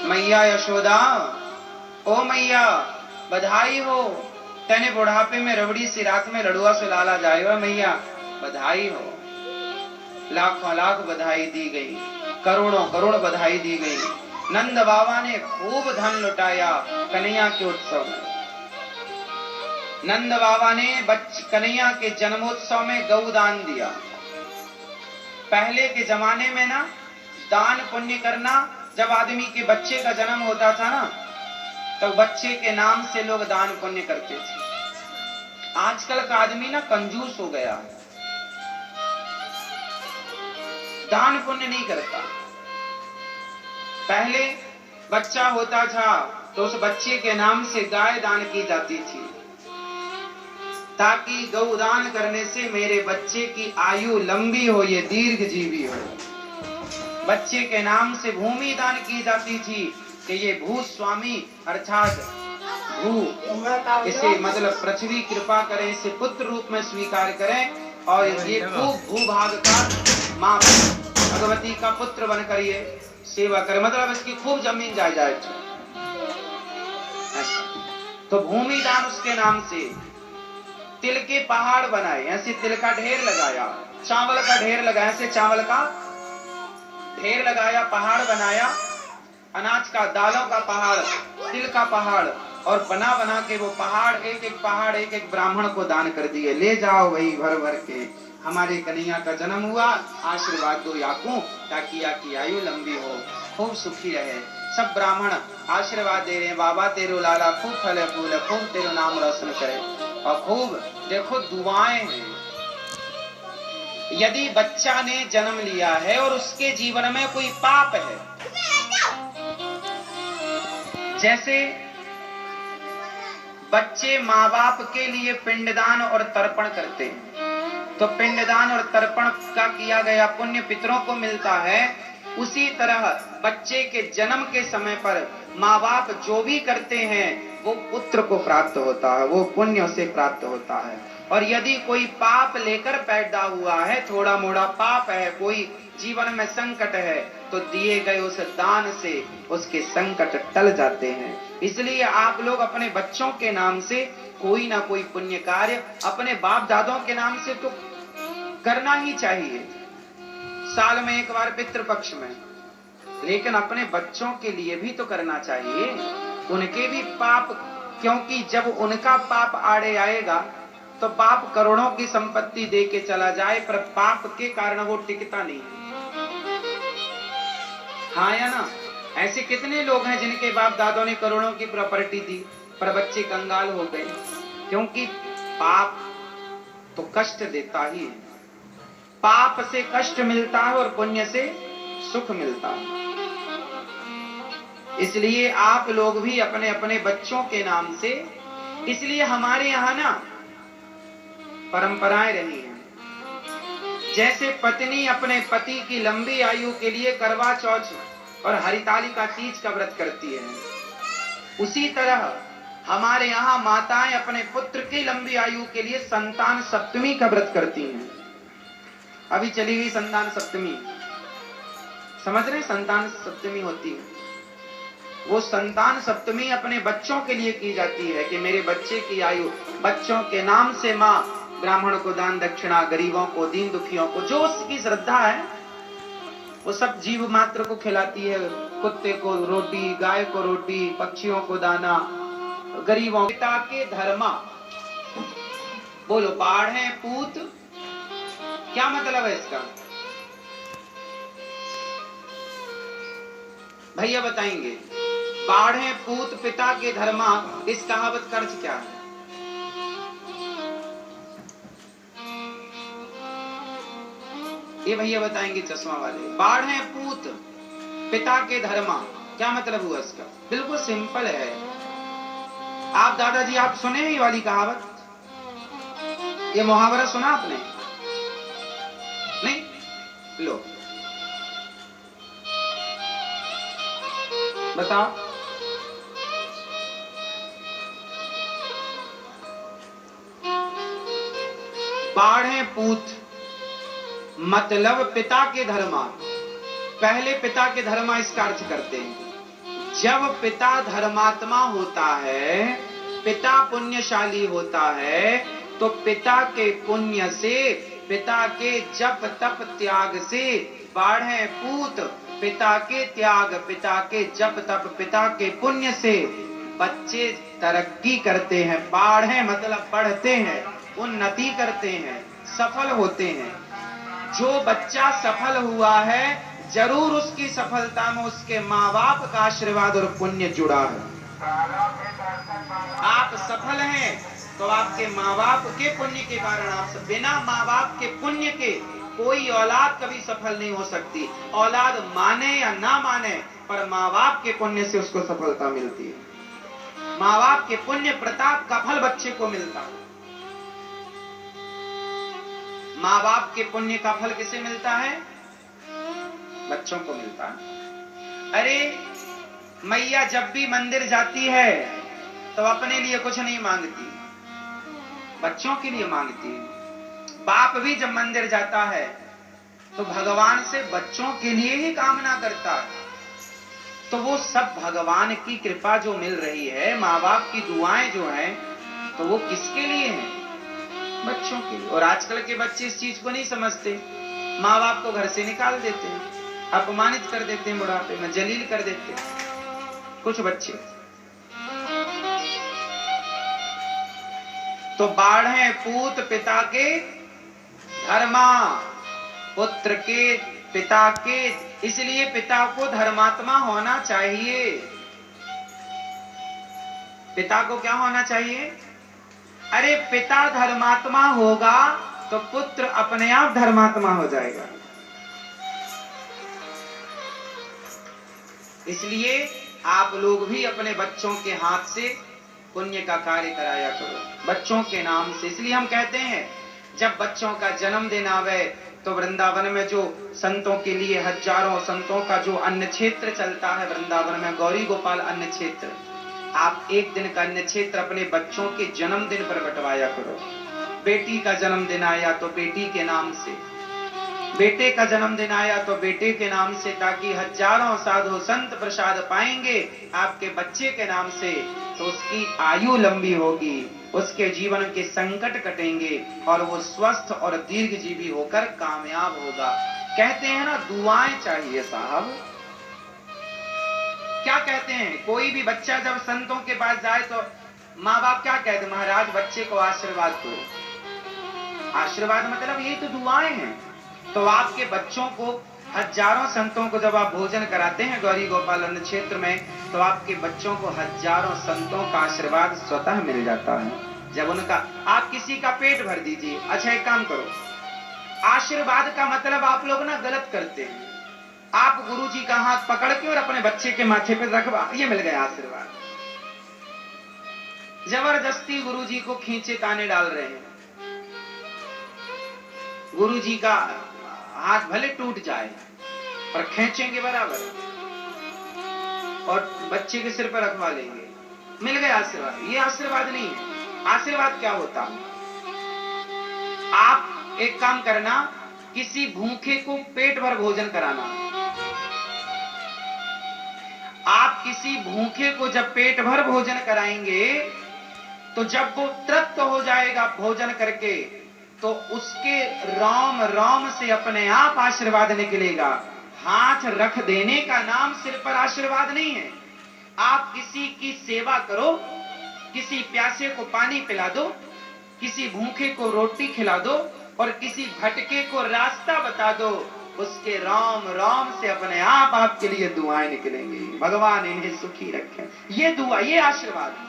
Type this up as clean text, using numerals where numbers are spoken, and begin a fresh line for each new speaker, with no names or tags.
मैया यशोदा, ओ मैया बधाई हो, तेने बुढ़ापे में रबड़ी सी रात में लड़ुआ से लाला जाएगा। मैया बधाई हो। लाखों लाख बधाई दी गई, करोड़ों करोड़ बधाई दी गई। नंद बाबा ने खूब धन लुटाया कन्हैया के उत्सव में। नंद बाबा ने कन्हैया के जन्मोत्सव में गौदान दिया। पहले के जमाने में ना दान पुण्य करना, जब आदमी के बच्चे का जन्म होता था ना, तो बच्चे के नाम से लोग दान पुण्य करते थे। आजकल का आदमी ना कंजूस हो गया, दान पुण्य नहीं करता। पहले बच्चा होता था तो उस बच्चे के नाम से गाय दान की जाती थी, ताकि गौदान करने से मेरे बच्चे की आयु लंबी हो, ये दीर्घ जीवी हो। बच्चे के नाम से भूमि दान की जाती थी कि ये भू स्वामी अर्थात भू इसे मतलब पृथ्वी कृपा करें, इसे पुत्र रूप में स्वीकार करें और ये खूब भूभाग का मां भगवती का पुत्र बनकर ये सेवा करे, मतलब इसकी खूब जमीन जायदाद। तो भूमि दान उसके नाम से। तिल के पहाड़ बनाए, ऐसे तिल का ढेर लगाया, चावल का ढेर लगाया, ऐसे चावल का ढेर लगाया, पहाड़ बनाया, अनाज का, दालों का पहाड़, तिल का पहाड़, और बना बना के वो पहाड़ एक एक पहाड़ एक एक ब्राह्मण को दान कर दिए। ले जाओ भाई भर भर के, हमारे कन्हैया का जन्म हुआ, आशीर्वाद दो याकू, ताकि याकी आयु लंबी हो, खूब सुखी रहे। सब ब्राह्मण आशीर्वाद दे रहे हैं, बाबा तेरो लाला खूब फले फूले, खूब तेरो नाम रोशन करे, और खूब देखो दुआएं हैं। यदि बच्चा ने जन्म लिया है और उसके जीवन में कोई पाप है, जैसे बच्चे माँ बाप के लिए पिंडदान और तर्पण करते हैं, तो पिंडदान और तर्पण का किया गया पुण्य पितरों को मिलता है, उसी तरह बच्चे के जन्म के समय पर माँ बाप जो भी करते हैं वो पुत्र को प्राप्त होता है, वो पुण्य उसे प्राप्त होता है। और यदि कोई पाप लेकर पैदा हुआ है, थोड़ा मोड़ा पाप है, कोई जीवन में संकट है, तो दिए गए उस दान से उसके संकट टल जाते हैं। इसलिए आप लोग अपने बच्चों के नाम से कोई ना कोई पुण्य कार्य अपने बाप दादों के नाम से तो करना ही चाहिए, साल में एक बार पितृपक्ष में, लेकिन अपने बच्चों के लिए भी तो करना चाहिए, उनके भी पाप, क्योंकि जब उनका पाप आड़े आएगा तो बाप करोड़ों की संपत्ति दे के चला जाए, पर पाप के कारण वो टिकता नहीं है। हाँ या ना? ऐसे कितने लोग हैं जिनके बाप दादों ने करोड़ों की प्रॉपर्टी दी पर बच्चे कंगाल हो गए, क्योंकि पाप तो कष्ट देता ही है। पाप से कष्ट मिलता है और पुण्य से सुख मिलता है। इसलिए आप लोग भी अपने अपने बच्चों के नाम से, इसलिए हमारे यहाँ ना परंपराएं रही हैं, जैसे पत्नी अपने पति की लंबी आयु के लिए करवा चौथ और हरितालिका तीज का व्रत करती है, उसी तरह हमारे यहाँ माताएं अपने पुत्र की लंबी आयु के लिए संतान सप्तमी का व्रत करती हैं। अभी चली हुई संतान सप्तमी, समझ रहे? संतान सप्तमी होती है, वो संतान सप्तमी अपने बच्चों के लिए की जाती है कि मेरे बच्चे की आयु, बच्चों के नाम से माँ ब्राह्मण को दान दक्षिणा, गरीबों को, दीन दुखियों को, जो उसकी श्रद्धा है वो सब जीव मात्र को खिलाती है। कुत्ते को रोटी, गाय को रोटी, पक्षियों को दाना, गरीबों पिता के धर्मा। बोलो बाढ़े पूत, क्या मतलब है इसका? भैया बताएंगे। बाढ़े पूत पिता के धर्मा, इस कहावत का अर्थ क्या है? ये भैया बताएंगे चश्मा वाले। बाढ़े पूत पिता के धर्मा, क्या मतलब हुआ इसका? बिल्कुल सिंपल है। आप दादाजी आप सुने ये वाली कहावत, ये मुहावरा सुना आपने? नहीं? लो बताओ। बाढ़े पूत मतलब पिता के धर्मा, पहले पिता के धर्म इसका अर्थ करते हैं। जब पिता धर्मात्मा होता है, पिता पुण्यशाली होता है, तो पिता के पुण्य से, पिता के जप तप त्याग से, बाढ़े पूत, पिता के त्याग, पिता के जप तप, पिता के पुण्य से बच्चे तरक्की करते हैं। बाढ़े मतलब बढ़ते हैं, उन्नति करते हैं, सफल होते हैं। जो बच्चा सफल हुआ है, जरूर उसकी सफलता में उसके माँ बाप का आशीर्वाद और पुण्य जुड़ा है। आप सफल हैं तो आपके माँ बाप के पुण्य के कारण आप बिना माँ बाप के पुण्य के कोई औलाद कभी सफल नहीं हो सकती। औलाद माने या ना माने, पर माँ बाप के पुण्य से उसको सफलता मिलती है। माँ बाप के पुण्य प्रताप का फल बच्चे को मिलता है। माँ बाप के पुण्य का फल किसे मिलता है? बच्चों को मिलता है। अरे मैया जब भी मंदिर जाती है तो अपने लिए कुछ नहीं मांगती, बच्चों के लिए मांगती है। बाप भी जब मंदिर जाता है तो भगवान से बच्चों के लिए ही कामना करता है। तो वो सब भगवान की कृपा जो मिल रही है, माँ बाप की दुआएं जो हैं, तो वो किसके लिए हैं? बच्चों के लिए। और आजकल के बच्चे इस चीज को नहीं समझते, माँ बाप को घर से निकाल देते हैं, अपमानित कर देते हैं, बुढ़ापे में जलील कर देते हैं कुछ बच्चे। तो बाढ़े पूत पिता के धर्मा, पुत्र के पिता के, इसलिए पिता को धर्मात्मा होना चाहिए। पिता को क्या होना चाहिए? अरे पिता धर्मात्मा होगा तो पुत्र अपने आप धर्मात्मा हो जाएगा। इसलिए आप लोग भी अपने बच्चों के हाथ से पुण्य का कार्य कराया करो, बच्चों के नाम से। इसलिए हम कहते हैं जब बच्चों का जन्मदिन आवे तो वृंदावन में जो संतों के लिए हजारों संतों का जो अन्न क्षेत्र चलता है वृंदावन में, गौरी गोपाल अन्न क्षेत्र, आप एक दिन का अन्न क्षेत्र अपने बच्चों के जन्मदिन पर बंटवाया करो। बेटी का जन्मदिन आया तो बेटी के नाम से, बेटे का जन्मदिन आया तो बेटे के नाम से, ताकि हजारों साधु संत प्रसाद पाएंगे आपके बच्चे के नाम से, तो उसकी आयु लंबी होगी, उसके जीवन के संकट कटेंगे और वो स्वस्थ और दीर्घजीवी होकर कामयाब होगा। कहते हैं ना, दुआएं चाहिए साहब। क्या कहते हैं, कोई भी बच्चा जब संतों के पास जाए तो माँ बाप क्या कहते? महाराज बच्चे को आशीर्वाद दो। आशीर्वाद मतलब ये तो दुआएं हैं। तो आपके बच्चों को, हजारों संतों को जब आप भोजन कराते हैं गौरी गोपाल अन्न क्षेत्र में, तो आपके बच्चों को हजारों संतों का आशीर्वाद स्वतः मिल जाता है। जब उनका, आप किसी का पेट भर दीजिए। अच्छा एक काम करो, आशीर्वाद का मतलब आप लोग ना गलत करते हैं। आप गुरुजी का हाथ पकड़ के और अपने बच्चे के माथे पे रखवा, ये मिल गया आशीर्वाद। जबरदस्ती गुरुजी को खींचे ताने डाल रहे हैं। गुरुजी का हाथ भले टूट जाए पर खींचेंगे बराबर और बच्चे के सिर पर रखवा लेंगे, मिल गया आशीर्वाद। ये आशीर्वाद नहीं है। आशीर्वाद क्या होता है? आप एक काम करना, किसी भूखे को पेट भर भोजन कराना। आप किसी भूखे को जब पेट भर भोजन कराएंगे तो जब वो तृप्त हो जाएगा भोजन करके, तो उसके राम राम से अपने आप आशीर्वाद निकलेगा। हाथ रख देने का नाम सिर पर आशीर्वाद नहीं है। आप किसी की सेवा करो, किसी प्यासे को पानी पिला दो, किसी भूखे को रोटी खिला दो और किसी भटके को रास्ता बता दो, उसके राम राम से अपने आप आपके लिए दुआएं निकलेंगी। भगवान इन्हें सुखी रखें। ये दुआ, ये आशीर्वाद।